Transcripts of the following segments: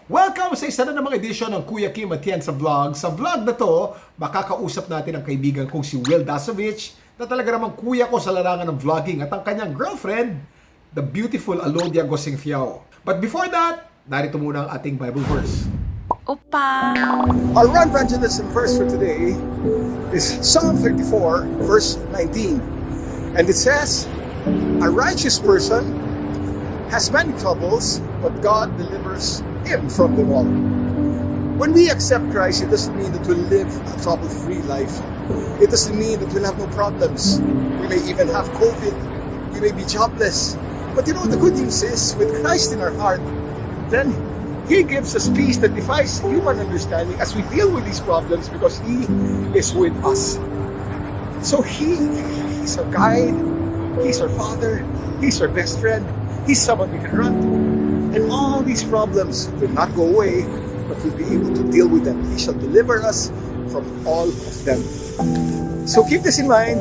Welcome sa isa na namang edisyon ng Kuya Kim Atienza vlog. Sa vlog na to, makakausap natin ang kaibigan kong si Wil Dasovich na talaga namang kuya ko sa larangan ng vlogging at ang kanyang girlfriend, the beautiful Alodia Gosiengfiao. But before that, narito muna ang ating Bible verse. Opa! Our evangelism verse for today is Psalm 34, verse 19. And it says, "A righteous person has many troubles, but God delivers him from them all." When we accept Christ, it doesn't mean that we'll live a trouble-free life. It doesn't mean that we'll have no problems. We may even have COVID. We may be jobless. But you know, the good news is, with Christ in our heart, then He gives us peace that defies human understanding as we deal with these problems because He is with us. So He's our guide, He's our Father, He's our best friend, He's someone we can run to. And all these problems will not go away, but we'll be able to deal with them. He shall deliver us from all of them. So keep this in mind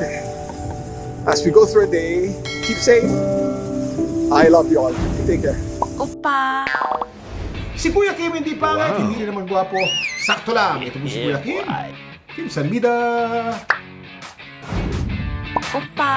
as we go through a day. Keep safe. I love you all. Take care. Opa! Si Kuya Kim hindi pangit, hindi rin naman gwapo. Sakto lang, ito po si Kuya Kim. Kim Sanmida! Opa!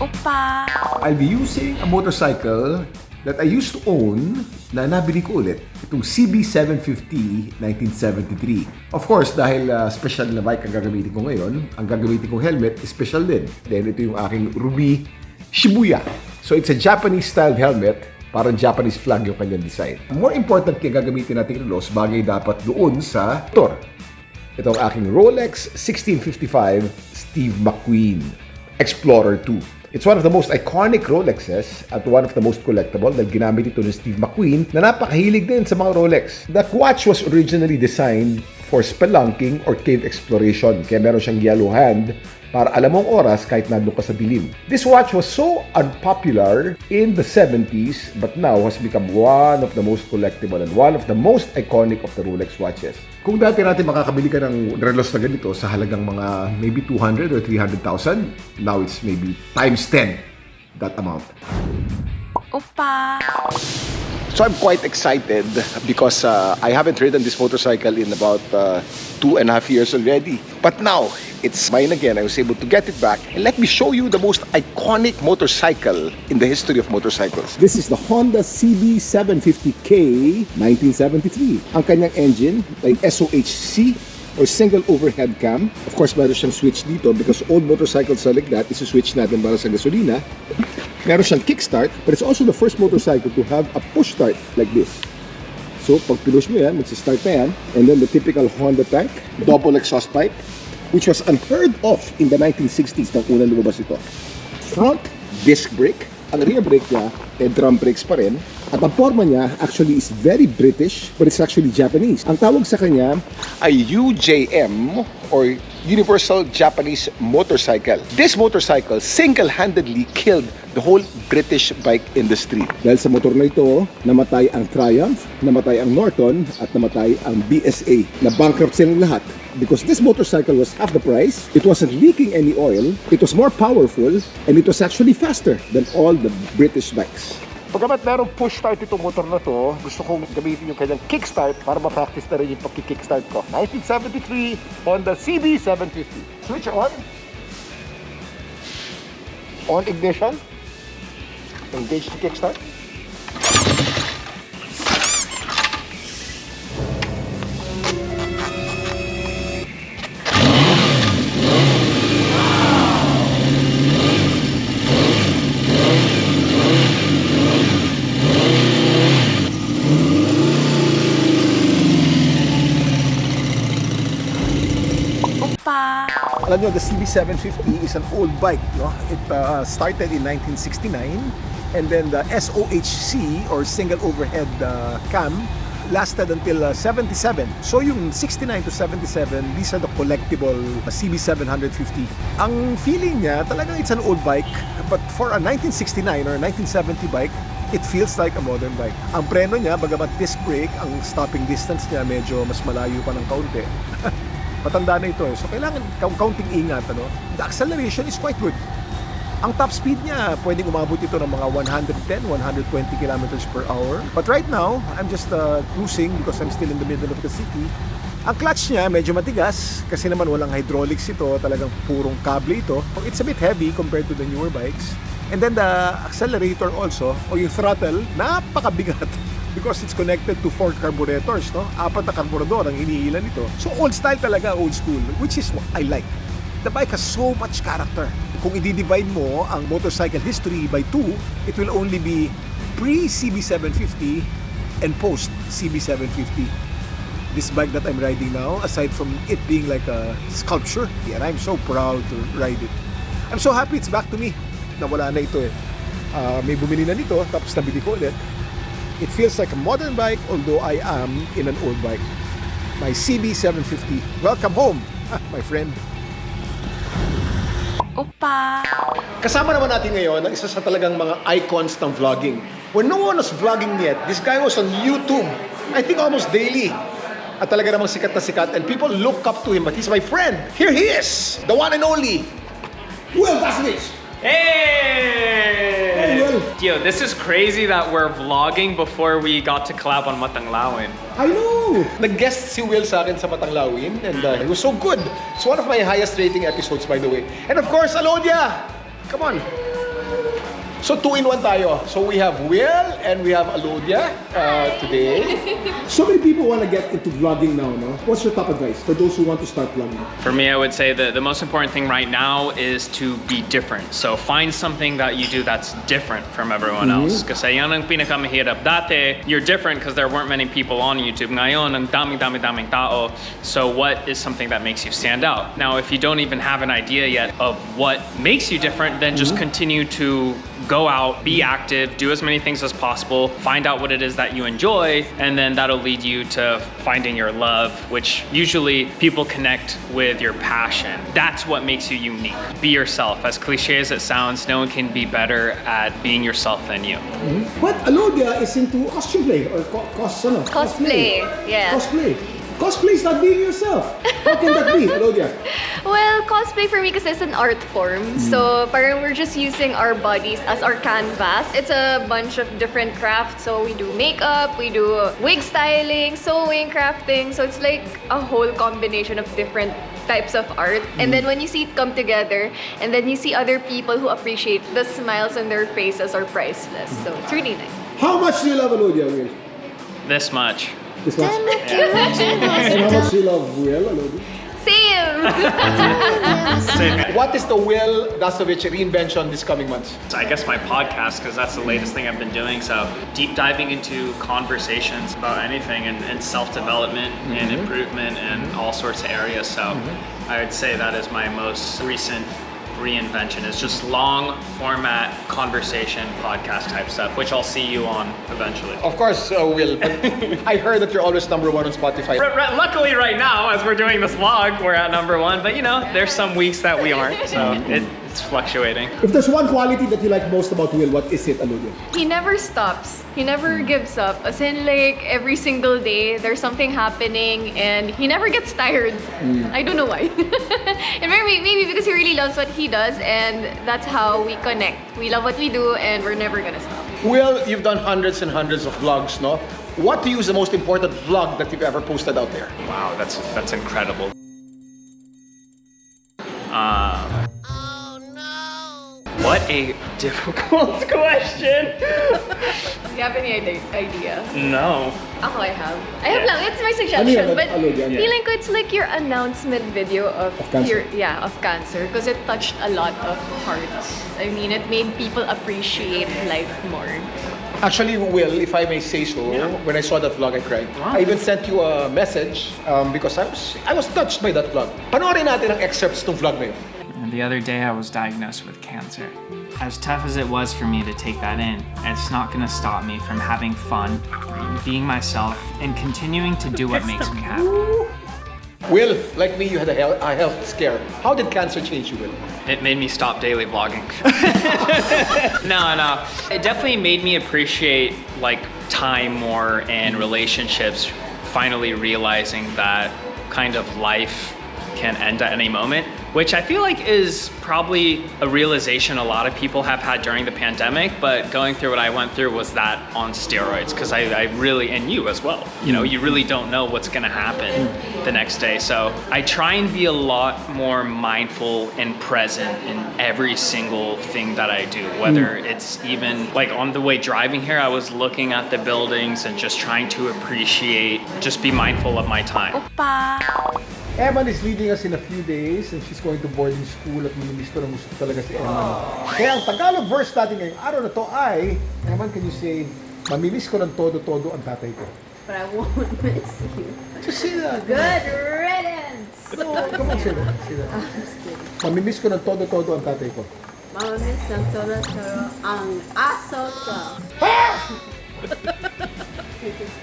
Opa! I'll be using a motorcycle that I used to own na nabili ko ulit. Itong CB750 1973. Of course, dahil special na bike ang gagamitin ko ngayon, ang gagamitin kong helmet is special din. Then ito yung aking Ruby Shibuya. So it's a Japanese-styled helmet. Parang Japanese flag yung kanyang design. More important kaya gagamitin natin relos, bagay dapat doon sa motor. Ito ang aking Rolex 1655 Steve McQueen Explorer 2. It's one of the most iconic Rolexes at one of the most collectible dahil ginamit ito ni Steve McQueen na napakahilig din sa mga Rolex. That watch was originally designed for spelunking or cave exploration kaya meron siyang yellow hand para alam mong oras kahit nandun ka sa dilim. This watch was so unpopular in the 70s but now has become one of the most collectible and one of the most iconic of the Rolex watches. Kung dati natin makakabili ka ng relos na ganito sa halagang mga maybe 200 or 300,000, now it's maybe times 10 that amount. Opa! So I'm quite excited because I haven't ridden this motorcycle in about 2.5 years already. But now, it's mine again. I was able to get it back. And let me show you the most iconic motorcycle in the history of motorcycles. This is the Honda CB750K 1973. Ang kanyang engine ay SOHC or single overhead cam. Of course, meron siyang switch dito because old motorcycles are like that. Isi-switch natin para sa gasolina. Meron siyang kickstart, but it's also the first motorcycle to have a push start like this. So, pag pinush mo yan, magsistart na yan. And then the typical Honda tank, double exhaust pipe, which was unheard of in the 1960s nang unang lumabas ito. Front disc brake. Ang rear brake niya, drum brakes pa rin. At ang forma niya actually is very British, but it's actually Japanese. Ang tawag sa kanya ay UJM or Universal Japanese Motorcycle. This motorcycle single-handedly killed the whole British bike industry. Dahil sa motor na ito, namatay ang Triumph, namatay ang Norton, at namatay ang BSA. Na-bankrupt silang lahat. Because this motorcycle was half the price, it wasn't leaking any oil, it was more powerful, and it was actually faster than all the British bikes. Pagkamat merong push start itong motor na to, gusto kong gamitin yung kanyang kickstart para ma-practice na rin yung pagki-kickstart ko. 1973 Honda CB750. Switch on. On ignition. Engage the kickstart. Alam nyo, the CB750 is an old bike, no? It started in 1969 and then the SOHC or single overhead cam lasted until 77. So yung 69 to 77, these are the collectible CB750. Ang feeling niya, talagang it's an old bike, but for a 1969 or 1970 bike, it feels like a modern bike. Ang preno niya, bagamat disc brake, ang stopping distance niya medyo mas malayo pa ng kaunti. Matanda na ito eh. So kailangan kaunting ingat, ano? The acceleration is quite good. Ang top speed niya, pwedeng umabot ito ng mga 110, 120 kilometers per hour. But right now, I'm just cruising because I'm still in the middle of the city. Ang clutch niya, medyo matigas kasi naman walang hydraulics ito, talagang purong kable ito. It's a bit heavy compared to the newer bikes. And then the accelerator also, o yung throttle, napakabigat because it's connected to 4 carburetors, no? 4 na carburetor ang hinihilan nito. So old style talaga, old school, which is what I like. The bike has so much character. Kung i-divide mo ang motorcycle history by 2, it will only be pre-CB750 and post-CB750. This bike that I'm riding now, aside from it being like a sculpture, and I'm so proud to ride it. I'm so happy it's back to me. Nawala na ito eh. May bumili na nito, tapos nabili ko ulit. It feels like a modern bike, although I am in an old bike. My CB750. Welcome home, my friend. Opa! Kasama naman natin ngayon ang isa sa talagang mga icons ng vlogging. When no one was vlogging yet, this guy was on YouTube, I think almost daily. At talaga namang sikat na sikat, and people look up to him, but he's my friend. Here he is, the one and only, Wil Dasovich. Hey! Wil. Yo, this is crazy that we're vlogging before we got to collab on Matanglawin. I know! Nag-guest si Wil sa akin sa Matanglawin, and it was so good. It's one of my highest rating episodes, by the way. And of course, Alodia! Come on! So 2-in-1 tayo. So we have Wil and we have Alodia today. So many people want to get into vlogging now, no? What's your top advice for those who want to start vlogging? For me, I would say that the most important thing right now is to be different. So find something that you do that's different from everyone else. Kasi yan ang pinakamahirap. Dati, you're different because there weren't many people on YouTube. Ngayon, ang daming tao. So what is something that makes you stand out? Now, if you don't even have an idea yet of what makes you different, then just continue to go out, be active, do as many things as possible, find out what it is that you enjoy, and then that'll lead you to finding your love, which usually people connect with your passion. That's what makes you unique. Be yourself. As cliche as it sounds, no one can be better at being yourself than you. But Alodia is into costume play or Cosplay, yeah. Cosplay. Cosplay is not being yourself. How can that be, Alodia? Well, cosplay for me kasi is an art form. So, parang we're just using our bodies as our canvas. It's a bunch of different crafts. So, we do makeup, we do wig styling, sewing, crafting. So, it's like a whole combination of different types of art. And then when you see it come together, and then you see other people who appreciate the smiles on their faces are priceless. So, it's really nice. How much do you love Alodia, Wil? This much. This much? And how much do you love Wil, Alodia? Same! What is the Wil Dasovich reinvention this coming months? I guess my podcast, because that's the latest thing I've been doing. So deep diving into conversations about anything and self-development and improvement and all sorts of areas. So I would say that is my most recent reinvention, is just long format conversation podcast type stuff, which I'll see you on eventually. Of course, Wil. I heard that you're always #1 on Spotify. Luckily right now, as we're doing this vlog, we're at #1, but you know, there's some weeks that we aren't, so it's fluctuating. If there's one quality that you like most about Wil, what is it, Alodia? He never stops. He never gives up. As in, like, every single day, there's something happening and he never gets tired. I don't know why. And maybe because he really loves what he does, and that's how we connect. We love what we do and we're never gonna stop. Wil, you've done hundreds and hundreds of vlogs, no? What to you is the most important vlog that you've ever posted out there? Wow, that's incredible. What a difficult question. Do you have any idea? No. Ako, I have. I have lang. It's my suggestion. But Alodia? feeling ko it's like your announcement video of cancer. of cancer, because it touched a lot of hearts. I mean, it made people appreciate life more. Actually, Wil, if I may say so, when I saw that vlog, I cried. Wow. I even sent you a message because I was touched by that vlog. Panoorin natin ang excerpts ng vlog na yun. And the other day I was diagnosed with cancer. As tough as it was for me to take that in, it's not gonna stop me from having fun, being myself, and continuing to do what makes me happy. Wil, like me, you had a health scare. How did cancer change you, Wil? It made me stop daily vlogging. No. It definitely made me appreciate like time more and relationships, finally realizing that kind of life can end at any moment, which I feel like is probably a realization a lot of people have had during the pandemic, but going through what I went through was that on steroids, because I really, and you as well, you know, you really don't know what's gonna happen the next day. So I try and be a lot more mindful and present in every single thing that I do, whether it's even like on the way driving here, I was looking at the buildings and just trying to appreciate, just be mindful of my time. Oppa. Eman is leaving us in a few days and she's going to boarding school at minimiss ko na gusto talaga si Eman. Kaya ang Tagalog verse natin ngayong araw na to ay, Eman, can you say, mamimiss ko ng todo-todo ang tatay ko? But I won't miss you. Just say that. Good riddance! No, come on, say that. Say that. I'm just kidding. Mamimiss ko ng todo-todo ang tatay ko. Mamamiss ng toro-toro ang aso ko.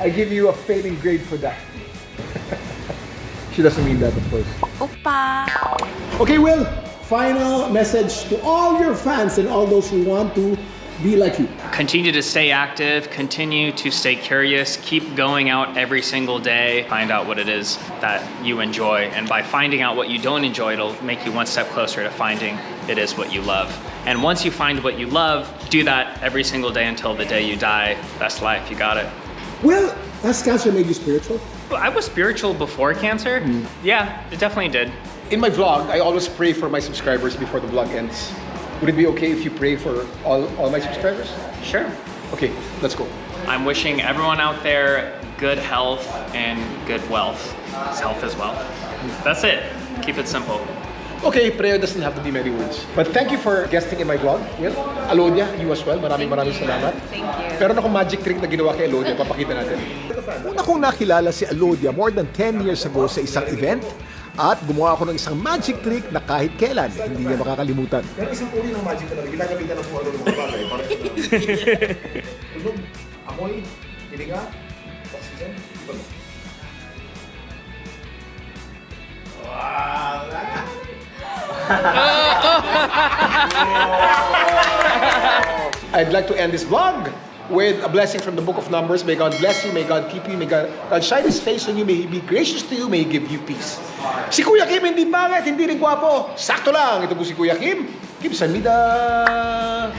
I give you a failing grade for that. She doesn't mean that, of course. Oppa. Okay, Will, final message to all your fans and all those who want to be like you. Continue to stay active, continue to stay curious, keep going out every single day, find out what it is that you enjoy. And by finding out what you don't enjoy, it'll make you one step closer to finding it is what you love. And once you find what you love, do that every single day until the day you die. Best life, you got it. Will, has cancer made you spiritual? I was spiritual before cancer. Yeah, it definitely did. In my vlog, I always pray for my subscribers before the vlog ends. Would it be okay if you pray for all my subscribers? Sure. Okay, let's go. I'm wishing everyone out there good health and good wealth. 'Cause health is wealth. That's it. Keep it simple. Okay, prayer doesn't have to be many words. But thank you for guesting in my vlog, Will. Alodia, you as well. Maraming salamat. Thank you. Meron akong magic trick na ginawa kay Alodia. Papakita natin. Una kong nakilala si Alodia more than 10 years ago sa isang event at gumawa ako ng isang magic trick na kahit kailan hindi niya makakalimutan. Pero isang uri ng magic talaga. Ginagamitan ng mga mga bagay. Para sa tulog, amoy, hininga, oxygen. I'd like to end this vlog with a blessing from the book of Numbers. May God bless you, may God keep you, may God shine His face on you, may He be gracious to you, may He give you peace. Si Kuya Kim, hindi pangit, hindi rin gwapo. Sakto lang. Ito po si Kuya Kim. Kim, samida.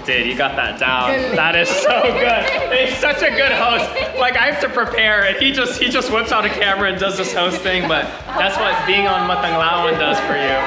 Dude, you got that down. That is so good. He's such a good host. Like, I have to prepare, and he just whips out a camera and does this host thing. But that's what being on Matanglawan does for you.